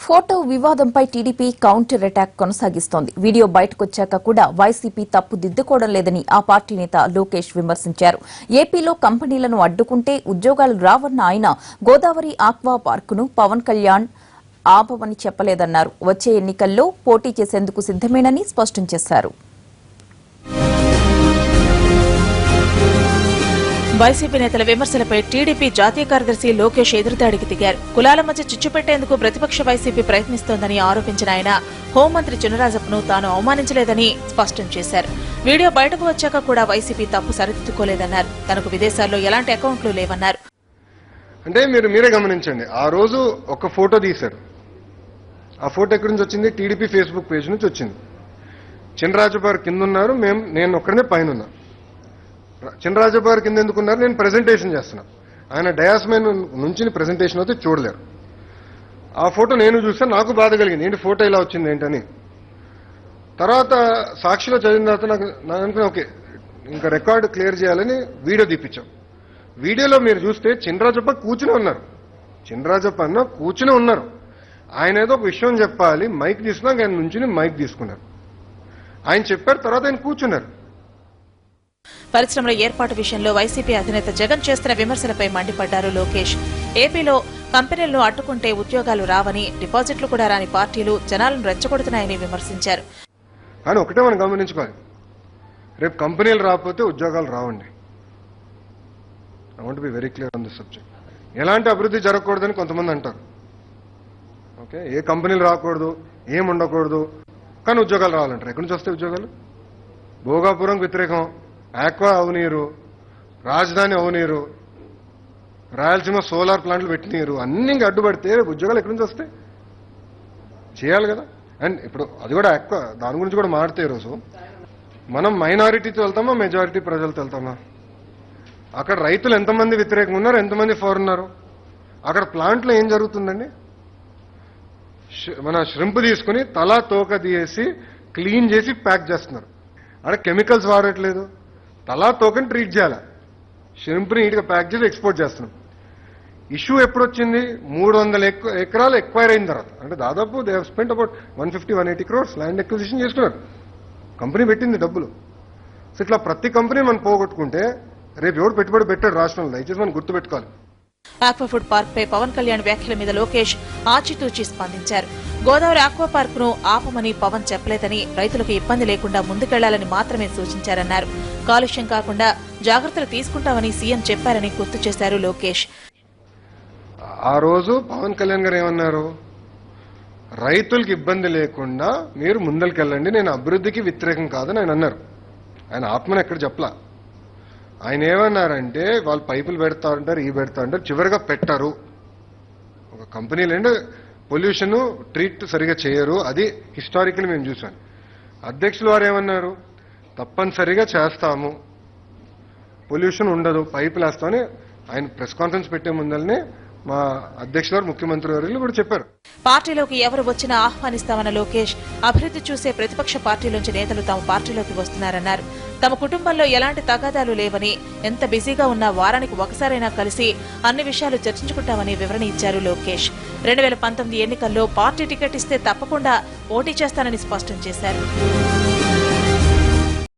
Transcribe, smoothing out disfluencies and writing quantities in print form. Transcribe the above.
Photo వివాదంపై TDP counter attack కొనసాగిస్తోంది. Video బయటకొచ్చాక కూడా YCP తప్పు దిద్దుకోవడం లేదని ఆ పార్టీ నేత లోకేష్ విమర్శించారు. ఏపీలో కంపెనీలను అడ్డుకుంటే ఉద్యోగాలు రావన్న ఆయన గోదావరి ఆక్వా పార్కును పవన్ కళ్యాణ్ ఆపమని చెప్పలేదన్నారు. వచ్చే ఎన్నికల్లో పోటీ చేసేందుకు సిద్దమేనని స్పష్టం చేశారు. వైసీపీ నేతల విమర్శలపై టీడీపీ జాతీయ కార్యదర్శి లోకేష్ ఎదురుదాడికి దిగారు. కులాల మధ్య చిచ్చు పెట్టేందుకు ప్రతిపక్ష వైసీపీ ప్రయత్నిస్తోందని ఆరోపించిన ఆయన హోంమంత్రి చినరాజప్పను తాను అవమానించలేదని స్పష్టం చేశారు. వీడియో బయటకు వచ్చాక కూడా వైసీపీ తప్పు సరిదిద్దుకోలేదన్నారు. తనకు విదేశాల్లో ఎలాంటి అకౌంట్లు లేవన్నారు. అంటే మీరే గమనించండి, ఆ రోజు ఒక ఫోటో తీశారు. ఆ ఫోటో ఎక్కడి నుంచి వచ్చింది? టీడీపీ ఫేస్బుక్ పేజ్ నుంచి వచ్చింది. చినరాజప్ప గారు కింద ఉన్నారు, నేను ఒక్కడనే పైన ఉన్నా. చినరాజప్ప గారు కింద ఎందుకున్నారు? నేను ప్రెజెంటేషన్ చేస్తున్నా. ఆయన డయాస్ మీద నుంచి ప్రెజెంటేషన్ అయితే చూడలేరు. ఆ ఫోటో నేను చూస్తే నాకు బాధ కలిగింది, ఏంటి ఫోటో ఇలా వచ్చింది ఏంటని. తర్వాత సాక్షిలో చదివిన తర్వాత నాకు అనుకున్నా, ఓకే ఇంకా రికార్డు క్లియర్ చేయాలని వీడియో తీపించాం. వీడియోలో మీరు చూస్తే చినరాజప్ప కూర్చుని ఉన్నారు. చినరాజప్ప అన్న కూర్చుని ఉన్నారు. ఆయన ఏదో ఒక విషయం చెప్పాలి, మైక్ తీసుకున్నాక ఆయన నుంచి మైక్ తీసుకున్నారు. ఆయన చెప్పారు, తర్వాత ఆయన కూర్చున్నారు. పరిశ్రమల ఏర్పాటు విషయంలో వైసీపీ అధినేత జగన్ చేస్తున్న విమర్శలపై మండిపడ్డారు లోకేష్. ఏపీలో కంపెనీలను అడ్డుకుంటే ఉద్యోగాలు రావని, డిపాజిట్లు కూడా రాని పార్టీలు జనాలను రెచ్చగొడుతున్నాయని విమర్శించారు. కానీ ఒకటే మనం గమనించుకోవాలి, రేపు కంపెనీలు రాకపోతే ఉద్యోగాలు రావండి. I want be very clear on this subject. ఎలాంటి అభివృద్ధి జరగకూడదని కొంతమంది అంటారు. ఓకే, ఏ కంపెనీలు రాకూడదు, ఏం ఉండకూడదు, కానీ ఉద్యోగాలు రావాలంటారు. ఎక్కడి నుంచి వస్తాయి ఉద్యోగాలు? భోగాపురం వ్యతిరేకం, ఆక్వా అవనీరు, రాజధాని అవనీరు, రాయలసీమ సోలార్ ప్లాంట్లు పెట్టినీరు, అన్ని ఇంకా అడ్డుపడితే ఉద్యోగాలు ఎక్కడి నుంచి వస్తాయి? చేయాలి కదా. అండ్ ఇప్పుడు అది కూడా ఆక్వా, దాని గురించి కూడా మాట్లాడితే ఈరోజు మనం మైనారిటీతో వెళ్తామా, మెజారిటీ ప్రజలతో వెళ్తామా? అక్కడ రైతులు ఎంతమంది వ్యతిరేకంగా ఉన్నారు, ఎంతమంది ఫార్ ఉన్నారు? అక్కడ ప్లాంట్లో ఏం జరుగుతుందండి? మన ష్రింప్ తీసుకుని తలా తోక తీసి క్లీన్ చేసి ప్యాక్ చేస్తున్నారు. అక్కడ కెమికల్స్ వాడట్లేదు, తలా తోకని ట్రీట్ చేయాలి. ష్రింప్ని నీట్గా ప్యాక్ చేసి ఎక్స్పోర్ట్ చేస్తున్నాం. ఇష్యూ ఎప్పుడు వచ్చింది? 300 ఎకరాలు ఎక్వైర్ అయిన తర్వాత. అంటే దాదాపు they have spent about 150-180 crores land acquisition చేసుకున్నారు. కంపెనీ పెట్టింది డబ్బులు. సో ఇట్లా ప్రతి కంపెనీ మనం పోగొట్టుకుంటే రేపు ఎవరు పెట్టుబడి పెట్టాడు రాష్ట్రంలో? దయచేసి మనం గుర్తుపెట్టుకోవాలి. ఆక్వాఫుడ్ పార్క్ పై పవన్ కళ్యాణ్ వ్యాఖ్యల మీద లోకేష్ ఆచితూచి స్పందించారు. గోదావరి ఆక్వా పార్క్ ను ఆపమని పవన్ చెప్పలేదని, రైతులకు ఇబ్బంది లేకుండా ముందుకెళ్లాలని మాత్రమే సూచించారన్నారు. కాలుష్యం కాకుండా జాగ్రత్తలు తీసుకుంటామని సీఎం చెప్పారని గుర్తు చేశారు లోకేష్. ఆ రోజు పవన్ కళ్యాణ్ గారు ఏమన్నారు? రైతులకు ఇబ్బంది లేకుండా మీరు ముందరికెళ్ళండి, నేను అభివృద్ధికి వ్యతిరేకం కాదని ఆయన అన్నారు. ఆయన ఆత్మను ఎక్కడ చెప్పలా. ఆయన ఏమన్నారంటే వాళ్ళు పైపులు పెడతా ఉంటారు, పెడతా ఉంటారు, చివరిగా పెట్టరు. ఒక కంపెనీలు అంటే పొల్యూషన్ ట్రీట్ సరిగా చేయరు, అది హిస్టారికల్ మేము చూసాం. అధ్యక్షులు వారు ఏమన్నారు? తప్పనిసరిగా చేస్తాము, పొల్యూషన్ ఉండదు, పైపులు వేస్తామని ఆయన ప్రెస్ కాన్ఫరెన్స్ పెట్టే ముందరనే మా అధ్యక్షులు వారు, ముఖ్యమంత్రి వారు కూడా చెప్పారు. పార్టీలోకి ఎవరు వచ్చినా ఆహ్వానిస్తామన్న లోకేష్ అభివృద్ధి చూసే ప్రతిపక్ష పార్టీలోంచి నేతలు తమ పార్టీలోకి వస్తున్నారన్నారు. తమ కుటుంబంలో ఎలాంటి తగాదాలు లేవని, ఎంత బిజీగా ఉన్నా వారానికి ఒకసారైనా కలిసి అన్ని విషయాలు చర్చించుకుంటామని వివరణ ఇచ్చారు లోకేష్. 2019 ఎన్నికల్లో పార్టీ టికెట్ ఇస్తే తప్పకుండా పోటీ చేస్తానని స్పష్టం చేశారు.